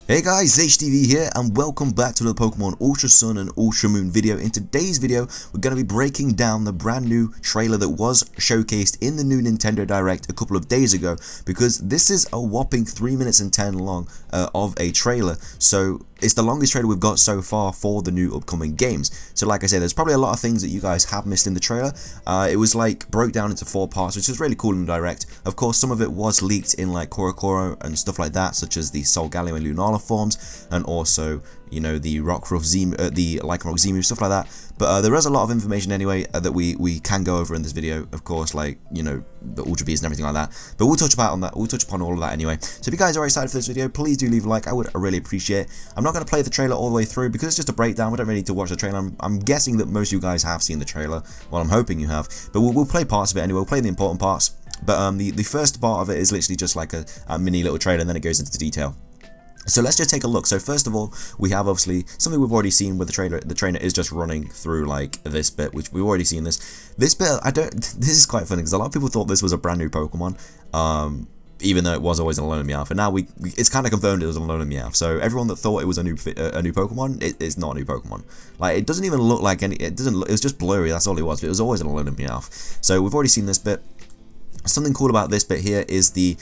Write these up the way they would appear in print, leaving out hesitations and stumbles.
Hey guys, HTV here and welcome back to the Pokemon Ultra Sun and Ultra Moon video. In today's video, we're going to be breaking down the brand new trailer that was showcased in the new Nintendo Direct a couple of days ago, because this is a whopping 3 minutes and 10 long of a trailer. So it's the longest trailer we've got so far for the new upcoming games. So like I said, there's probably a lot of things that you guys have missed in the trailer. It was like broke down into 4 parts, which was really cool in the Direct. Of course, some of it was leaked in like Korokoro and stuff like that, such as the Solgaleo and Lunala forms, and also, you know, the Rockruff Zemu, the Lycanroc Zemu, stuff like that. But there is a lot of information anyway that we can go over in this video, of course, like, you know, the Ultra Beast and everything like that. But we'll touch upon that. We'll touch upon all of that anyway. So if you guys are excited for this video, please do leave a like. I would really appreciate it. I'm not going to play the trailer all the way through because it's just a breakdown. We don't really need to watch the trailer. I'm guessing that most of you guys have seen the trailer. Well, I'm hoping you have. But we'll play parts of it anyway. We'll play the important parts. But the first part of it is literally just like a mini little trailer, and then it goes into detail. So let's just take a look. So first of all, we have obviously something we've already seen with the trailer. The trainer is just running through like this bit, which we've already seen this. This bit, this is quite funny because a lot of people thought this was a brand new Pokemon, even though it was always an Alolan Meowth. And now it's kind of confirmed it was an Alolan Meowth. So everyone that thought it was a new Pokemon, it's not a new Pokemon. Like, it doesn't even look like any. It was just blurry. That's all it was. But it was always an Alolan Meowth. So we've already seen this bit. Something cool about this bit here is the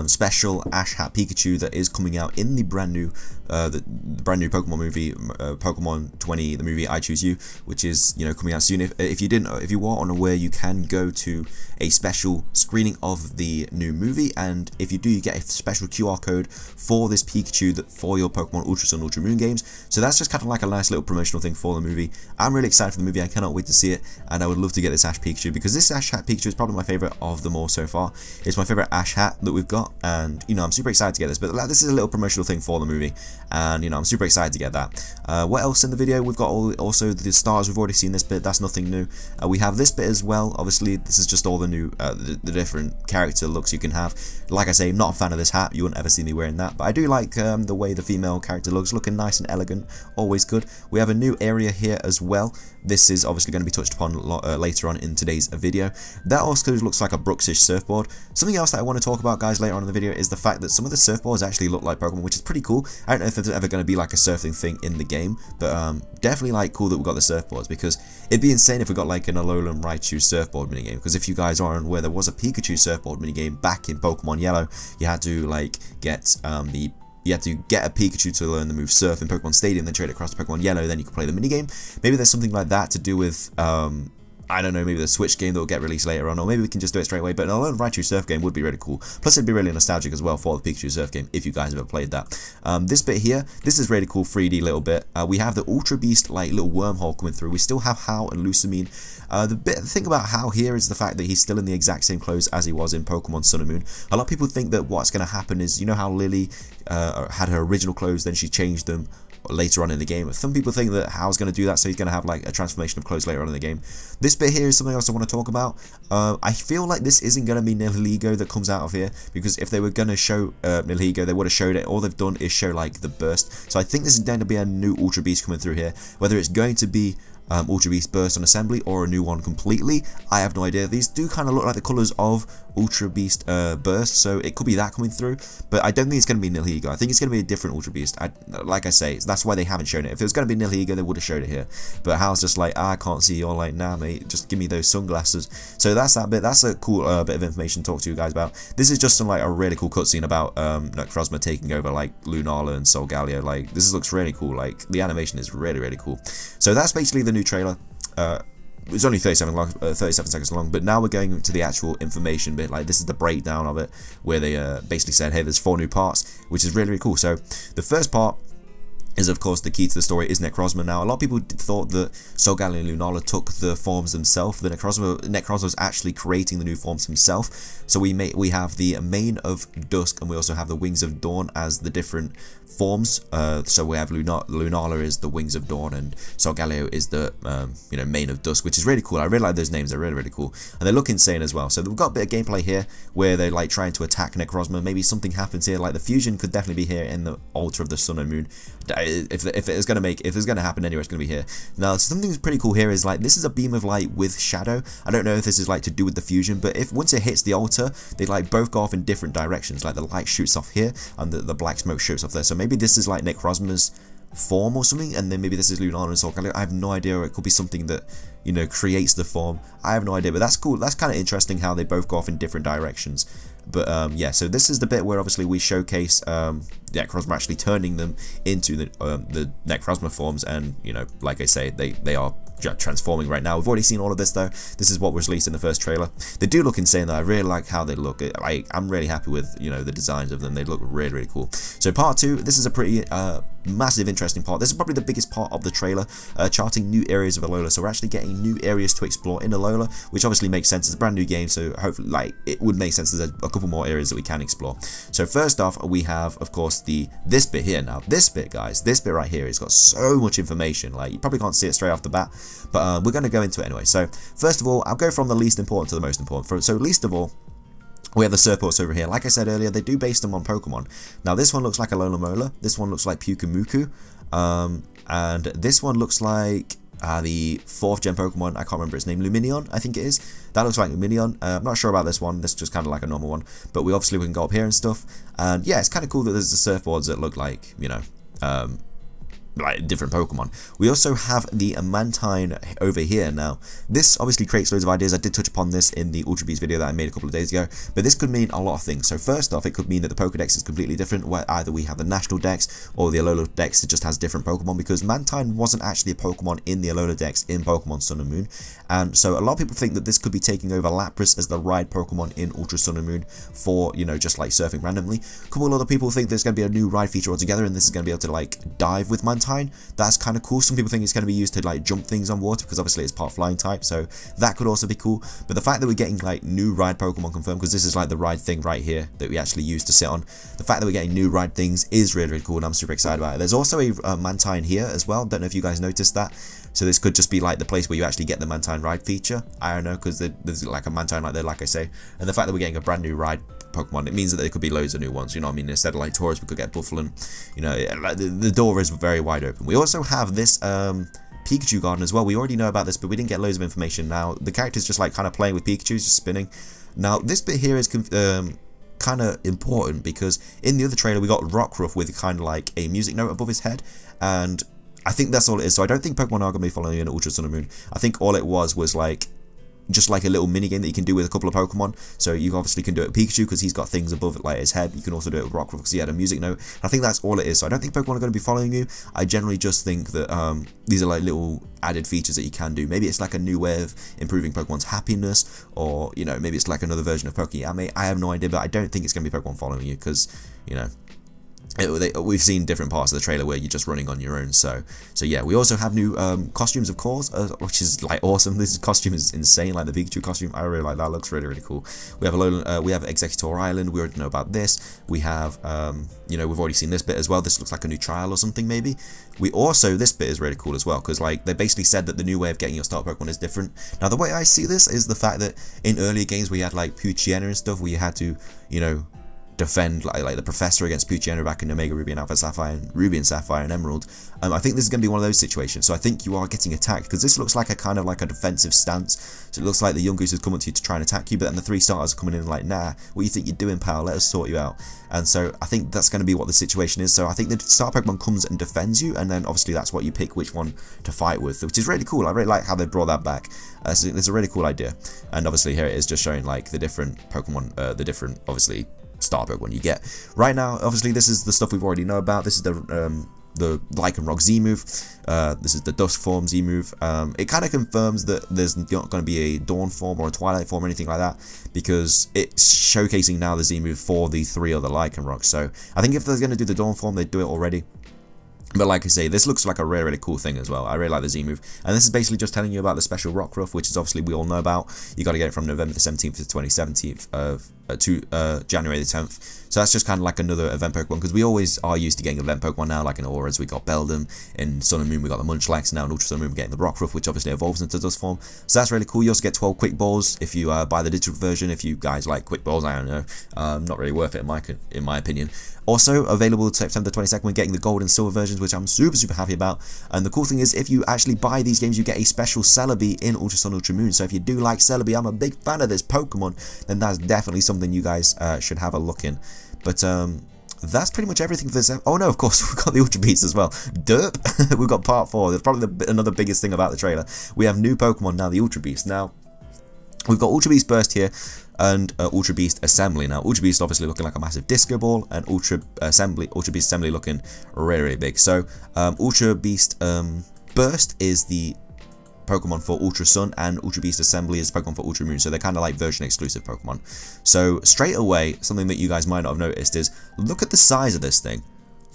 special Ash Hat Pikachu that is coming out in the brand new Pokemon movie, Pokemon 20, the movie I Choose You, which is, you know, coming out soon. If you were unaware, you can go to a special screening of the new movie, and if you do, you get a special QR code for this Pikachu for your Pokemon Ultra Sun, Ultra Moon games. So that's just kind of like a nice little promotional thing for the movie. I'm really excited for the movie. I cannot wait to see it, and I would love to get this Ash Pikachu, because this Ash Hat Pikachu is probably my favorite of them all so far. It's my favorite Ash Hat that we've got, and you know, I'm super excited to get this. But this is a little promotional thing for the movie, and you know, I'm super excited to get that. What else in the video? We've got also the stars. We've already seen this bit. That's nothing new. We have this bit as well. Obviously, this is just all the new, the different character looks you can have. Like I say, I'm not a fan of this hat. You wouldn't ever see me wearing that, but I do like the way the female character looks, looking nice and elegant. Always good. We have a new area here as well. This is obviously going to be touched upon later on in today's video. That also looks like a Brooksish surfboard. Something else that I want to talk about, guys, later on in the video is the fact that some of the surfboards actually look like Pokemon, which is pretty cool. I don't know if there's ever going to be like a surfing thing in the game, but definitely like cool that we've got the surfboards, because it'd be insane if we got like an Alolan Raichu surfboard minigame. Because if you guys aren't aware, there was a Pikachu surfboard minigame back in Pokemon Yellow. You had to like get you have to get a Pikachu to learn the move Surf in Pokemon Stadium, then trade it across to Pokemon Yellow, then you can play the minigame. Maybe there's something like that to do with, I don't know, maybe the Switch game that will get released later on, or maybe we can just do it straight away. But an Alolan Raichu Surf game would be really cool. Plus, it'd be really nostalgic as well for the Pikachu Surf game, if you guys have ever played that. This bit here, this is really cool 3D little bit. We have the Ultra Beast, like, little wormhole coming through. We still have Hau and Lusamine. The thing about Hau here is the fact that he's still in the exact same clothes as he was in Pokemon Sun and Moon. A lot of people think that what's going to happen is, you know how Lily had her original clothes, then she changed them later on in the game. Some people think that Hau's going to do that, so he's going to have like a transformation of clothes later on in the game. This bit here is something else I want to talk about. I feel like this isn't going to be Nihilego that comes out of here, because if they were going to show Nihilego, they would have showed it. All they've done is show like the burst. So I think this is going to be a new Ultra Beast coming through here. Whether it's going to be Ultra Beast Burst on Assembly or a new one completely, I have no idea. These do kind of look like the colours of Ultra Beast Burst, so it could be that coming through, but I don't think it's going to be Nihilego. I think it's going to be a different Ultra Beast. Like I say, that's why they haven't shown it. If it was going to be Nihilego, they would have showed it here, but Hal's just like, I can't see. You're like, nah mate, just give me those sunglasses. So that's that bit. That's a cool bit of information to talk to you guys about. This is just some like a really cool cutscene about Necrozma taking over like Lunala and Solgaleo. Like, this looks really cool. Like, the animation is really cool. So that's basically the new trailer. It's only 37 seconds long, but now we're going to the actual information bit. Like, this is the breakdown of it, where they basically said, hey, there's 4 new parts, which is really cool. So the first part is, of course, the key to the story is Necrozma. Now, a lot of people thought that Solgaleo and Lunala took the forms themselves. The Necrozma was actually creating the new forms himself. So we have the Mane of Dusk, and we also have the Wings of Dawn as the different forms. So we have Lunala is the Wings of Dawn, and Solgaleo is the you know, Mane of Dusk, which is really cool. I really like those names. They're really cool, and they look insane as well. So we've got a bit of gameplay here where they're like trying to attack Necrozma. Maybe something happens here. Like, the fusion could definitely be here in the Altar of the Sun and Moon. if it's gonna happen anywhere, it's gonna be here. Now, something that's pretty cool here is like this is a beam of light with shadow. I don't know if this is like to do with the fusion, but if once it hits the altar, they like both go off in different directions. Like the light shoots off here, and the black smoke shoots off there. So maybe this is like Necrozma's form or something, and then maybe this is Lunana and Soul Calibur. I have no idea. Or it could be something that, you know, creates the form. I have no idea, but that's cool. That's kind of interesting how they both go off in different directions. But yeah, so this is the bit where obviously we showcase Necrozma actually turning them into the Necrozma forms, and you know, like I say, they are transforming right now. We've already seen all of this though. This is what was released in the first trailer. They do look insane though. I really like how they look. I'm really happy with, you know, the designs of them. They look really, really cool. So part 2, this is a pretty massive, interesting part. This is probably the biggest part of the trailer, charting new areas of Alola. So we're actually getting new areas to explore in Alola, which obviously makes sense. It's a brand new game, so hopefully, like, it would make sense. There's a couple more areas that we can explore. So first off, we have, of course, this bit here. Now, this bit, guys, this bit right here has got so much information. Like, you probably can't see it straight off the bat, but we're going to go into it anyway. So first of all, I'll go from the least important to the most important. So least of all, we have the Surfboards over here. Like I said earlier, they do base them on Pokemon. Now, this one looks like Alola Mola. This one looks like Pyukumuku. And this one looks like the 4th gen Pokemon. I can't remember its name. Luminion, I think it is. That looks like Luminion. I'm not sure about this one. This is just kind of like a normal one. But we can go up here and stuff. And yeah, it's kind of cool that there's the Surfboards that look like, you know, like different Pokemon. We also have the Mantine over here. Now, this obviously creates loads of ideas. I did touch upon this in the Ultra Beast video that I made a couple of days ago, but this could mean a lot of things. So first off, it could mean that the Pokedex is completely different, where either we have the National Dex or the Alola Dex that just has different Pokemon, because Mantine wasn't actually a Pokemon in the Alola Dex in Pokemon Sun and Moon, and so a lot of people think that this could be taking over Lapras as the ride Pokemon in Ultra Sun and Moon for, you know, just like surfing randomly. A couple of other people think there's going to be a new ride feature altogether, and this is going to be able to like dive with Mantine. That's kind of cool. Some people think it's going to be used to like jump things on water, because obviously it's part flying type, so that could also be cool. But the fact that we're getting like new ride Pokemon confirmed, because this is like the ride thing right here that we actually use to sit on, the fact that we're getting new ride things is really, really cool, and I'm super excited about it. There's also a Mantine here as well. Don't know if you guys noticed that. So this could just be like the place where you actually get the Mantine ride feature. I don't know, because there's like a Mantine right there, like I say. And the fact that we're getting a brand new ride Pokemon, it means that there could be loads of new ones, you know what I mean? Instead of like Taurus, we could get Buffalon. You know, like the door is very wide open. We also have this Pikachu Garden as well. We already know about this, but we didn't get loads of information. Now, the character's just like kind of playing with Pikachu, just spinning. Now, this bit here is kind of important, because in the other trailer we got Rockruff with kind of like a music note above his head, and I think that's all it is. So I don't think Pokemon are going to be following in Ultra Sun and Moon. I think all it was like just like a little mini game that you can do with a couple of Pokemon. So you obviously can do it with Pikachu because he's got things above it like his head. You can also do it with Rockruff because he had a music note. I think that's all it is. So I don't think Pokemon are going to be following you. I generally just think that these are like little added features that you can do. Maybe it's like a new way of improving Pokemon's happiness, or you know, maybe it's like another version of Pokeyame. I have no idea, but I don't think it's going to be Pokemon following you, because you know, we've seen different parts of the trailer where you're just running on your own. So yeah, we also have new costumes, of course, which is like awesome. This costume is insane, like the Pikachu costume. I really like that. Looks really, really cool. We have Executory Island. We already know about this. We have you know, we've already seen this bit as well. This looks like a new trial or something maybe. We also, this bit is really cool as well, because like they basically said that the new way of getting your start Pokemon is different. Now the way I see this is the fact that in earlier games we had like Poochyena and stuff, where you had to, you know, defend like the Professor against Poochyena back in Omega Ruby and Alpha Sapphire and Ruby and Sapphire and Emerald. I think this is going to be one of those situations. So I think you are getting attacked, because this looks like a kind of like a defensive stance. So it looks like the Young Goose is coming to you to try and attack you, but then the 3 starters are coming in like, nah, what do you think you're doing, pal? Let us sort you out. And so I think that's going to be what the situation is. So I think the star Pokemon comes and defends you, and then obviously that's what you pick which one to fight with, which is really cool. I really like how they brought that back. So it's a really cool idea. And obviously here it is just showing like the different Pokemon, the different obviously star Pokemon you get. Right now, obviously this is the stuff we've already know about. This is the Lycanroc Z move. This is the Dusk form Z move. It kind of confirms that there's not going to be a Dawn form or a Twilight form or anything like that, because it's showcasing now the Z move for the 3 other Lycanrocs. So I think if they're going to do the Dawn form, they'd do it already. But like I say, this looks like a really, really cool thing as well. I really like the Z move. And this is basically just telling you about the special Rockruff, which is obviously we all know about. You got to get it from November the 17th to the 27th of January the 10th. So that's just kind of like another event Pokemon, because we always are used to getting event Pokemon now, like in Auras we got Beldum, in Sun and Moon we got the Munchlax, now in Ultra Sun and Moon we're getting the Rockruff, which obviously evolves into Dust form. So that's really cool. You also get 12 Quick Balls if you buy the digital version. If you guys like Quick Balls, I don't know, not really worth it in my opinion. Also available September 22nd, we're getting the Gold and Silver versions, which I'm super happy about. And the cool thing is, if you actually buy these games, you get a special Celebi in Ultra Sun, Ultra Moon. So if you do like Celebi, I'm a big fan of this Pokemon, then that's definitely something you guys should have a look in. But that's pretty much everything for this. Oh no, of course, we've got the Ultra Beasts as well. Derp! We've got part 4. That's probably another biggest thing about the trailer. We have new Pokemon now, the Ultra Beasts. Now, we've got Ultra Beast Burst here, and Ultra Beast Assembly. Now, Ultra Beast obviously looking like a massive disco ball, and Ultra Beast Assembly looking really big. So, Ultra Beast Burst is the Pokemon for Ultra Sun, and Ultra Beast Assembly is Pokemon for Ultra Moon, so they're kind of like version exclusive Pokemon. So straight away, something that you guys might not have noticed is, look at the size of this thing.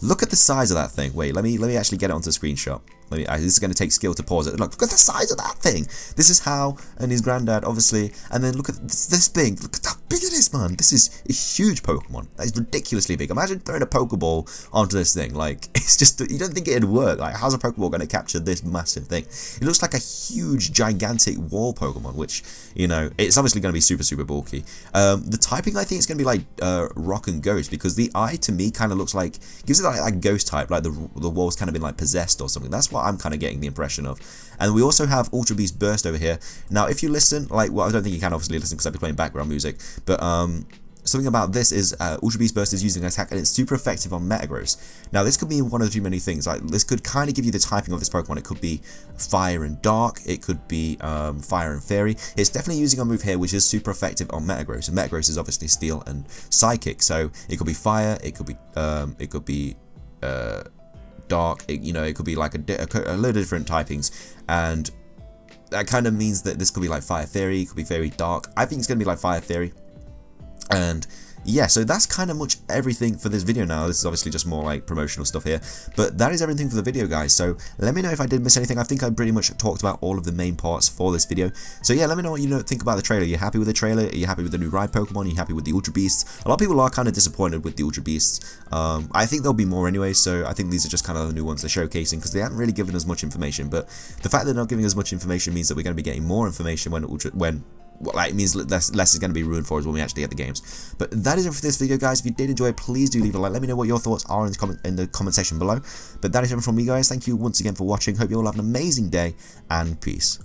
Look at the size of that thing. Wait, let me actually get it onto the screenshot. This is going to take skill to pause it. Look at the size of that thing. This is Hal and his granddad, obviously. And then look at this thing. Look at how big it is, man. This is a huge Pokemon. That is ridiculously big. Imagine throwing a Pokeball onto this thing. Like, it's just, you don't think it'd work. Like, how's a Pokeball going to capture this massive thing? It looks like a huge, gigantic wall Pokemon, which, you know, it's obviously going to be super bulky. The typing, I think, is going to be like Rock and Ghost, because the eye, to me, kind of looks like, gives it like Ghost type, like the wall's kind of been like possessed or something. That's what I'm kind of getting the impression of. And we also have Ultra Beast Burst over here. Now, if you listen, like, well, I don't think you can obviously listen because I'll be playing background music, but something about this is Ultra Beast Burst is using an attack, and it's super effective on Metagross. Now, this could be one of the many things. Like, this could kind of give you the typing of this Pokemon. It could be Fire and Dark. It could be Fire and Fairy. It's definitely using a move here which is super effective on Metagross. And Metagross is obviously Steel and Psychic, so it could be Fire. It could be Dark. You know, it could be like a load of different typings, and that kind of means that this could be like Fire Fairy. It could be Fairy Dark. I think it's going to be like Fire Fairy. And yeah, so that's kind of much everything for this video now. This is obviously just more like promotional stuff here, but that is everything for the video, guys. So let me know if I did miss anything. I think I pretty much talked about all of the main parts for this video. So yeah, let me know what you think about the trailer. Are you happy with the trailer? Are you happy with the new ride Pokemon? Are you happy with the Ultra Beasts? A lot of people are kind of disappointed with the Ultra Beasts. I think there'll be more anyway, so I think these are just kind of the new ones they're showcasing, because they haven't really given us much information. But the fact that they're not giving us much information means that we're going to be getting more information when it means less is going to be ruined for us when we actually get the games. But that is it for this video, guys. If you did enjoy it, please do leave a like. Let me know what your thoughts are in the comment section below. But that is everything from me, guys. Thank you once again for watching. Hope you all have an amazing day, and peace.